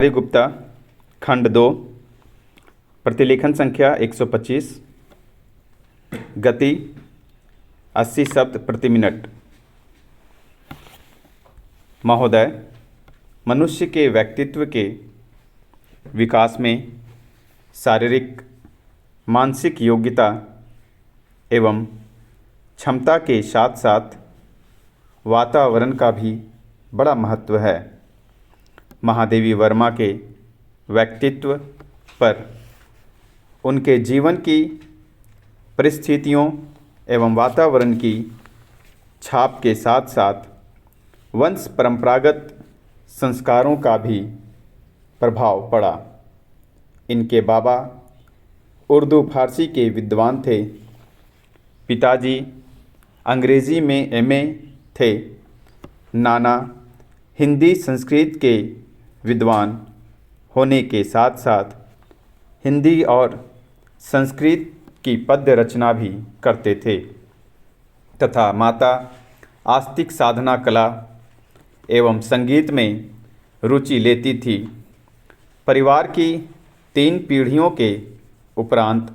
गुप्ता खंड 2 प्रतिलेखन संख्या 125 गति 80 शब्द प्रति मिनट। महोदय, मनुष्य के व्यक्तित्व के विकास में शारीरिक मानसिक योग्यता एवं क्षमता के साथ साथ वातावरण का भी बड़ा महत्व है। महादेवी वर्मा के व्यक्तित्व पर उनके जीवन की परिस्थितियों एवं वातावरण की छाप के साथ साथ वंश परंपरागत संस्कारों का भी प्रभाव पड़ा। इनके बाबा उर्दू फारसी के विद्वान थे, पिताजी अंग्रेज़ी में एमए थे, नाना हिंदी संस्कृत के विद्वान होने के साथ साथ हिंदी और संस्कृत की पद्य रचना भी करते थे तथा माता आस्तिक साधना कला एवं संगीत में रुचि लेती थी। परिवार की 3 पीढ़ियों के उपरांत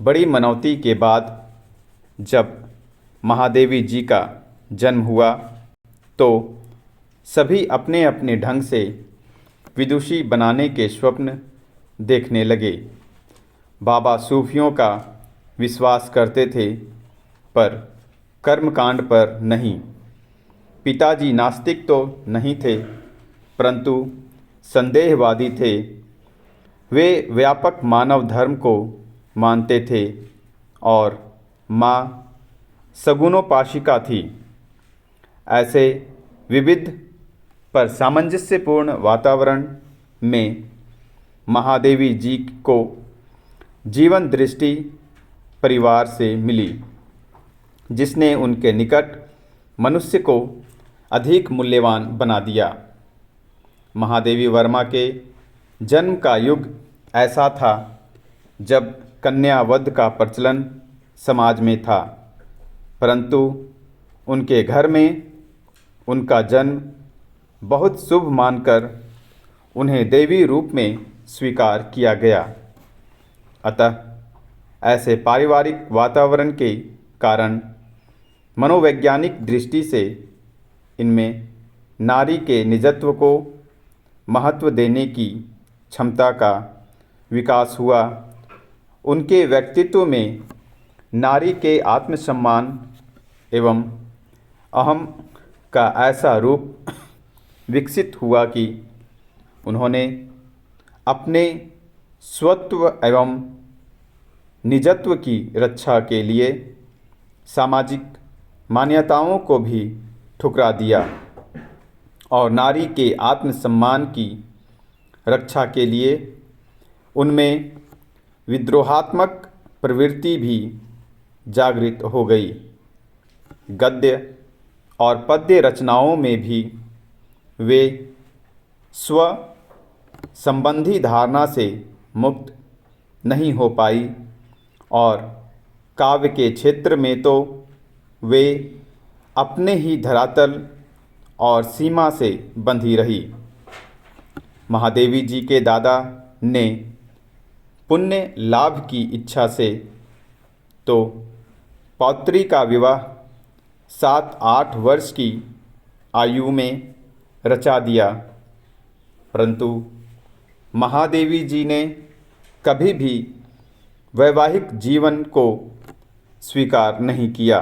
बड़ी मनौती के बाद जब महादेवी जी का जन्म हुआ तो सभी अपने अपने ढंग से विदुषी बनाने के स्वप्न देखने लगे। बाबा सूफियों का विश्वास करते थे पर कर्मकांड पर नहीं। पिताजी नास्तिक तो नहीं थे परंतु संदेहवादी थे। वे व्यापक मानव धर्म को मानते थे और माँ सगुणोपासिका थी। ऐसे विविध पर सामंजस्यपूर्ण वातावरण में महादेवी जी को जीवन दृष्टि परिवार से मिली, जिसने उनके निकट मनुष्य को अधिक मूल्यवान बना दिया। महादेवी वर्मा के जन्म का युग ऐसा था जब कन्यावध का प्रचलन समाज में था, परंतु उनके घर में उनका जन्म बहुत शुभ मानकर उन्हें देवी रूप में स्वीकार किया गया। अतः ऐसे पारिवारिक वातावरण के कारण मनोवैज्ञानिक दृष्टि से इनमें नारी के निजत्व को महत्व देने की क्षमता का विकास हुआ। उनके व्यक्तित्व में नारी के आत्मसम्मान एवं अहम का ऐसा रूप विकसित हुआ कि उन्होंने अपने स्वत्व एवं निजत्व की रक्षा के लिए सामाजिक मान्यताओं को भी ठुकरा दिया और नारी के आत्मसम्मान की रक्षा के लिए उनमें विद्रोहात्मक प्रवृत्ति भी जागृत हो गई। गद्य और पद्य रचनाओं में भी वे स्व संबंधी धारणा से मुक्त नहीं हो पाई और काव्य के क्षेत्र में तो वे अपने ही धरातल और सीमा से बंधी रही। महादेवी जी के दादा ने पुण्य लाभ की इच्छा से तो पौत्री का विवाह 7-8 वर्ष की आयु में रचा दिया, परंतु महादेवी जी ने कभी भी वैवाहिक जीवन को स्वीकार नहीं किया।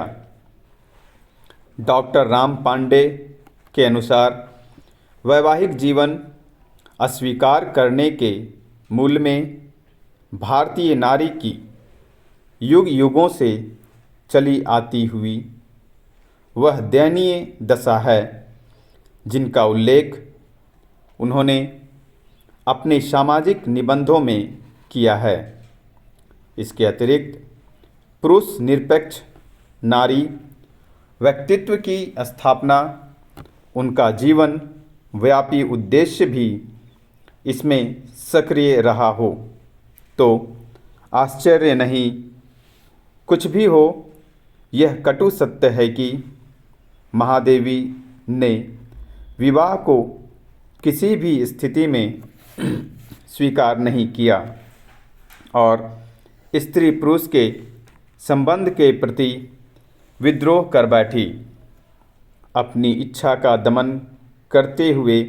डॉक्टर राम पांडे के अनुसार वैवाहिक जीवन अस्वीकार करने के मूल में भारतीय नारी की युग युगों से चली आती हुई वह दयनीय दशा है जिनका उल्लेख उन्होंने अपने सामाजिक निबंधों में किया है। इसके अतिरिक्त पुरुष निरपेक्ष नारी व्यक्तित्व की स्थापना, उनका जीवन व्यापी उद्देश्य भी इसमें सक्रिय रहा हो तो आश्चर्य नहीं। कुछ भी हो, यह कटु सत्य है कि महादेवी ने विवाह को किसी भी स्थिति में स्वीकार नहीं किया और स्त्री पुरुष के संबंध के प्रति विद्रोह कर बैठी। अपनी इच्छा का दमन करते हुए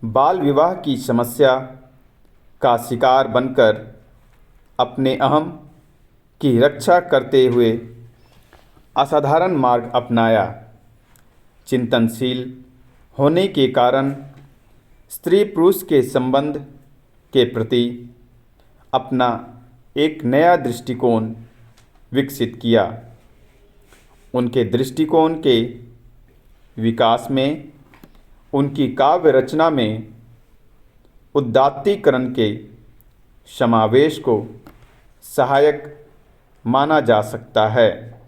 बाल विवाह की समस्या का शिकार बनकर अपने अहम की रक्षा करते हुए असाधारण मार्ग अपनाया। चिंतनशील होने के कारण स्त्री पुरुष के संबंध के प्रति अपना एक नया दृष्टिकोण विकसित किया। उनके दृष्टिकोण के विकास में उनकी काव्य रचना में उदात्तीकरण के समावेश को सहायक माना जा सकता है।